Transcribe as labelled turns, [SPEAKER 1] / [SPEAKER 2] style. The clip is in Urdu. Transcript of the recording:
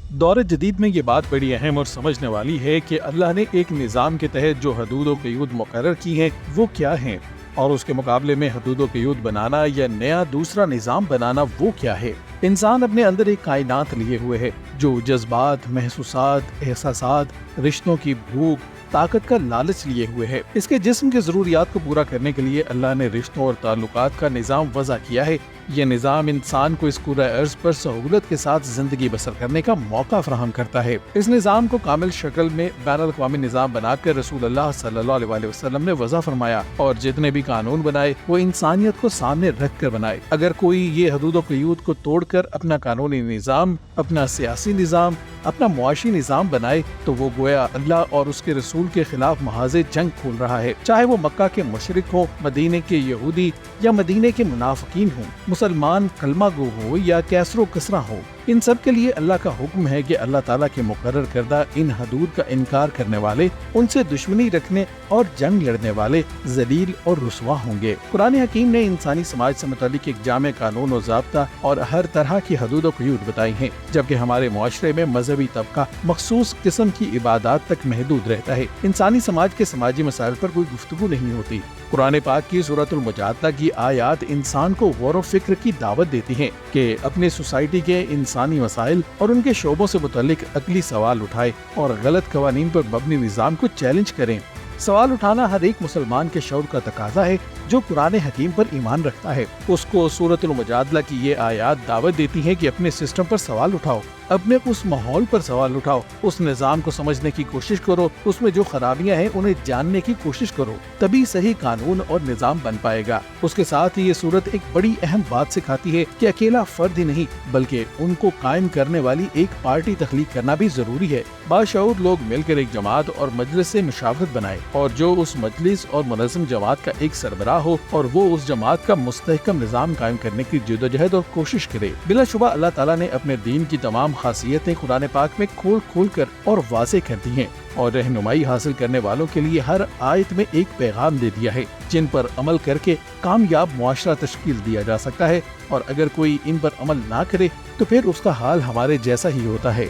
[SPEAKER 1] دور جدید میں یہ بات بڑی اہم اور سمجھنے والی ہے کہ اللہ نے ایک نظام کے تحت جو حدود و قیود مقرر کی ہیں وہ کیا ہیں، اور اس کے مقابلے میں حدود و قیود بنانا یا نیا دوسرا نظام بنانا وہ کیا ہے۔ انسان اپنے اندر ایک کائنات لیے ہوئے ہے جو جذبات، محسوسات، احساسات، رشتوں کی بھوک، طاقت کا لالچ لیے ہوئے ہے۔ اس کے جسم کی ضروریات کو پورا کرنے کے لیے اللہ نے رشتوں اور تعلقات کا نظام وضع کیا ہے۔ یہ نظام انسان کو اس کرۂ ارض پر سہولت کے ساتھ زندگی بسر کرنے کا موقع فراہم کرتا ہے۔ اس نظام کو کامل شکل میں بین الاقوامی نظام بنا کر رسول اللہ صلی اللہ علیہ وسلم نے وضع فرمایا، اور جتنے بھی قانون بنائے وہ انسانیت کو سامنے رکھ کر بنائے۔ اگر کوئی یہ حدود و قیود کو توڑ کر اپنا قانونی نظام، اپنا سیاسی نظام، اپنا معاشی نظام بنائے تو وہ گویا اللہ اور اس کے رسول کے خلاف محاذ جنگ کھول رہا ہے، چاہے وہ مکہ کے مشرک ہو، مدینے کے یہودی یا مدینے کے منافقین ہوں، مسلمان کلمہ گو ہو یا کیسر و کسرا ہو۔ ان سب کے لیے اللہ کا حکم ہے کہ اللہ تعالیٰ کے مقرر کردہ ان حدود کا انکار کرنے والے، ان سے دشمنی رکھنے اور جنگ لڑنے والے ذلیل اور رسوا ہوں گے۔ قرآن حکیم نے انسانی سماج سے متعلق ایک جامع قانون و ضابطہ اور ہر طرح کی حدود و قیود بتائی ہیں، جبکہ ہمارے معاشرے میں مذہبی طبقہ مخصوص قسم کی عبادات تک محدود رہتا ہے۔ انسانی سماج کے سماجی مسائل پر کوئی گفتگو نہیں ہوتی۔ قرآن پاک کی سورۃ المجادلہ کی آیات انسان کو غور و فکر کی دعوت دیتی ہیں کہ اپنے سوسائٹی کے انسانی مسائل اور ان کے شعبوں سے متعلق عقلی سوال اٹھائے اور غلط قوانین پر مبنی نظام کو چیلنج کریں۔ سوال اٹھانا ہر ایک مسلمان کے شعور کا تقاضا ہے جو قرآن حکیم پر ایمان رکھتا ہے۔ اس کو سورۃ المجادلہ کی یہ آیات دعوت دیتی ہیں کہ اپنے سسٹم پر سوال اٹھاؤ، اپنے اس ماحول پر سوال اٹھاؤ، اس نظام کو سمجھنے کی کوشش کرو، اس میں جو خرابیاں ہیں انہیں جاننے کی کوشش کرو، تبھی صحیح قانون اور نظام بن پائے گا۔ اس کے ساتھ یہ سورت ایک بڑی اہم بات سکھاتی ہے کہ اکیلا فرد ہی نہیں بلکہ ان کو قائم کرنے والی ایک پارٹی تخلیق کرنا بھی ضروری ہے۔ باشعور لوگ مل کر ایک جماعت اور مجلس سے مشاورت بنائے، اور جو اس مجلس اور منظم جماعت کا ایک سربراہ ہو اور وہ اس جماعت کا مستحکم نظام قائم کرنے کی جدوجہد اور کوشش کرے۔ بلا شبہ اللہ تعالیٰ نے اپنے دین کی تمام خاصیتیں قرآن پاک میں کھول کھول کر اور واضح کر دی ہیں، اور رہنمائی حاصل کرنے والوں کے لیے ہر آیت میں ایک پیغام دے دیا ہے جن پر عمل کر کے کامیاب معاشرہ تشکیل دیا جا سکتا ہے، اور اگر کوئی ان پر عمل نہ کرے تو پھر اس کا حال ہمارے جیسا ہی ہوتا ہے۔